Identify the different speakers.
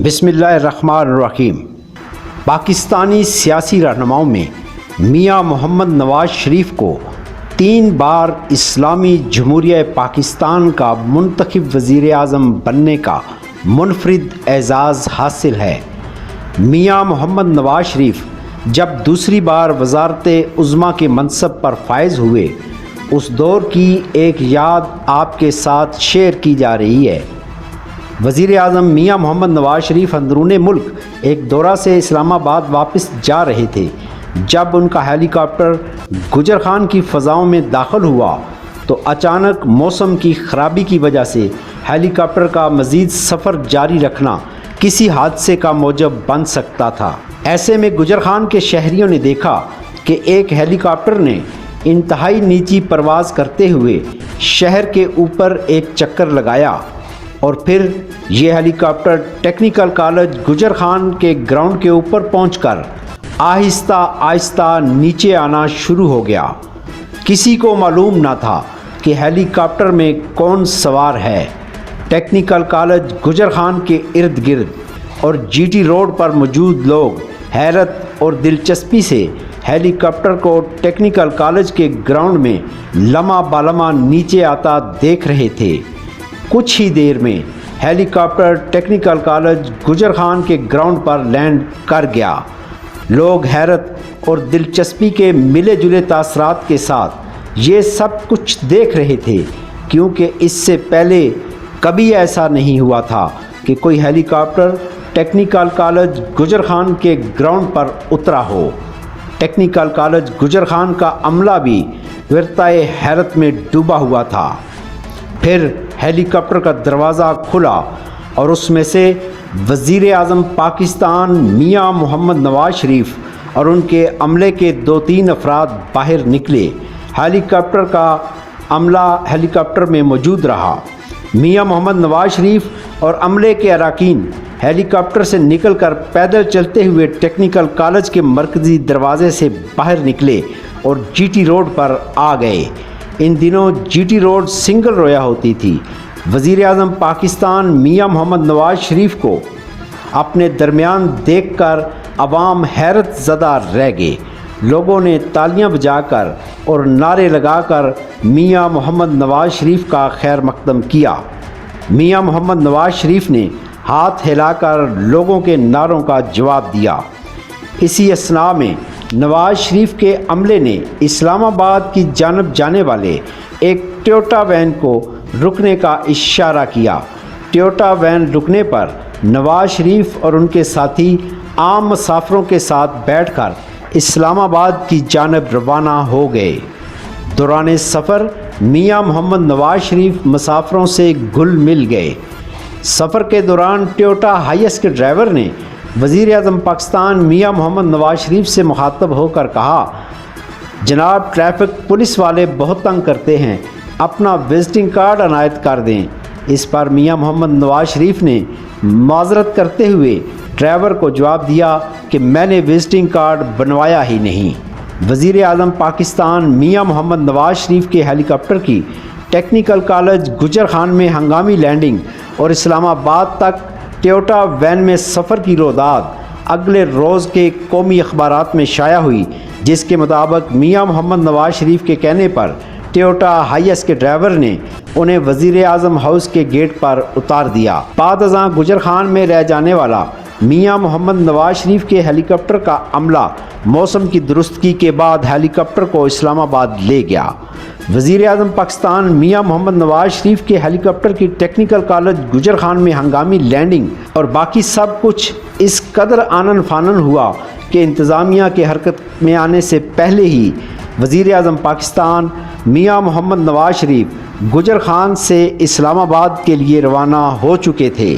Speaker 1: بسم اللہ الرحمن الرحیم۔ پاکستانی سیاسی رہنماؤں میں میاں محمد نواز شریف کو 3 بار اسلامی جمہوریہ پاکستان کا منتخب وزیر اعظم بننے کا منفرد اعزاز حاصل ہے۔ میاں محمد نواز شریف جب دوسری بار وزارت عظمیٰ کے منصب پر فائز ہوئے، اس دور کی ایک یاد آپ کے ساتھ شیئر کی جا رہی ہے۔ وزیر اعظم میاں محمد نواز شریف اندرون ملک ایک دورہ سے اسلام آباد واپس جا رہے تھے جب ان کا ہیلی کاپٹر گجرخان کی فضاؤں میں داخل ہوا تو اچانک موسم کی خرابی کی وجہ سے ہیلی کاپٹر کا مزید سفر جاری رکھنا کسی حادثے کا موجب بن سکتا تھا۔ ایسے میں گجرخان کے شہریوں نے دیکھا کہ ایک ہیلی کاپٹر نے انتہائی نیچی پرواز کرتے ہوئے شہر کے اوپر ایک چکر لگایا اور پھر یہ ہیلی کاپٹر ٹیکنیکل کالج گجرخان کے گراؤنڈ کے اوپر پہنچ کر آہستہ آہستہ نیچے آنا شروع ہو گیا۔ کسی کو معلوم نہ تھا کہ ہیلی کاپٹر میں کون سوار ہے۔ ٹیکنیکل کالج گجرخان کے ارد گرد اور جی ٹی روڈ پر موجود لوگ حیرت اور دلچسپی سے ہیلی کاپٹر کو ٹیکنیکل کالج کے گراؤنڈ میں لمحہ بالمحہ نیچے آتا دیکھ رہے تھے۔ کچھ ہی دیر میں ہیلی کاپٹر ٹیکنیکل کالج گجرخان کے گراؤنڈ پر لینڈ کر گیا۔ لوگ حیرت اور دلچسپی کے ملے جلے تاثرات کے ساتھ یہ سب کچھ دیکھ رہے تھے، کیونکہ اس سے پہلے کبھی ایسا نہیں ہوا تھا کہ کوئی ہیلی کاپٹر ٹیکنیکل کالج گجرخان کے گراؤنڈ پر اترا ہو۔ ٹیکنیکل کالج گجرخان کا عملہ بھی ورطۂ حیرت میں ڈوبا ہوا تھا۔ پھر ہیلی کاپٹر کا دروازہ کھلا اور اس میں سے وزیر اعظم پاکستان میاں محمد نواز شریف اور ان کے عملے کے 2-3 افراد باہر نکلے۔ ہیلی کاپٹر کا عملہ ہیلی کاپٹر میں موجود رہا۔ میاں محمد نواز شریف اور عملے کے اراکین ہیلی کاپٹر سے نکل کر پیدل چلتے ہوئے ٹیکنیکل کالج کے مرکزی دروازے سے باہر نکلے اور جی ٹی روڈ پر آ گئے۔ ان دنوں جی ٹی روڈ سنگل رویا ہوتی تھی۔ وزیر اعظم پاکستان میاں محمد نواز شریف کو اپنے درمیان دیکھ کر عوام حیرت زدہ رہ گئے۔ لوگوں نے تالیاں بجا کر اور نعرے لگا کر میاں محمد نواز شریف کا خیر مقدم کیا۔ میاں محمد نواز شریف نے ہاتھ ہلا کر لوگوں کے نعروں کا جواب دیا۔ اسی اثناء میں نواز شریف کے عملے نے اسلام آباد کی جانب جانے والے ایک ٹویوٹا وین کو رکنے کا اشارہ کیا۔ ٹویوٹا وین رکنے پر نواز شریف اور ان کے ساتھی عام مسافروں کے ساتھ بیٹھ کر اسلام آباد کی جانب روانہ ہو گئے۔ دوران سفر میاں محمد نواز شریف مسافروں سے گھل مل گئے۔ سفر کے دوران ٹویوٹا ہائیس کے ڈرائیور نے وزیر اعظم پاکستان میاں محمد نواز شریف سے مخاطب ہو کر کہا، جناب ٹریفک پولیس والے بہت تنگ کرتے ہیں، اپنا وزٹنگ کارڈ عنایت کر دیں۔ اس پر میاں محمد نواز شریف نے معذرت کرتے ہوئے ڈرائیور کو جواب دیا کہ میں نے وزٹنگ کارڈ بنوایا ہی نہیں۔ وزیر اعظم پاکستان میاں محمد نواز شریف کے ہیلی کاپٹر کی ٹیکنیکل کالج گجرخان میں ہنگامی لینڈنگ اور اسلام آباد تک ٹویوٹا وین میں سفر کی رویداد اگلے روز کے قومی اخبارات میں شائع ہوئی، جس کے مطابق میاں محمد نواز شریف کے کہنے پر ٹویوٹا ہائیس کے ڈرائیور نے انہیں وزیر اعظم ہاؤس کے گیٹ پر اتار دیا۔ بعد ازاں گجرخان میں رہ جانے والا میاں محمد نواز شریف کے ہیلی کاپٹر کا عملہ موسم کی درستگی کے بعد ہیلی کاپٹر کو اسلام آباد لے گیا۔ وزیر اعظم پاکستان میاں محمد نواز شریف کے ہیلی کاپٹر کی ٹیکنیکل کالج گجرخان میں ہنگامی لینڈنگ اور باقی سب کچھ اس قدر آنن فانن ہوا کہ انتظامیہ کے حرکت میں آنے سے پہلے ہی وزیر اعظم پاکستان میاں محمد نواز شریف گجرخان سے اسلام آباد کے لیے روانہ ہو چکے تھے۔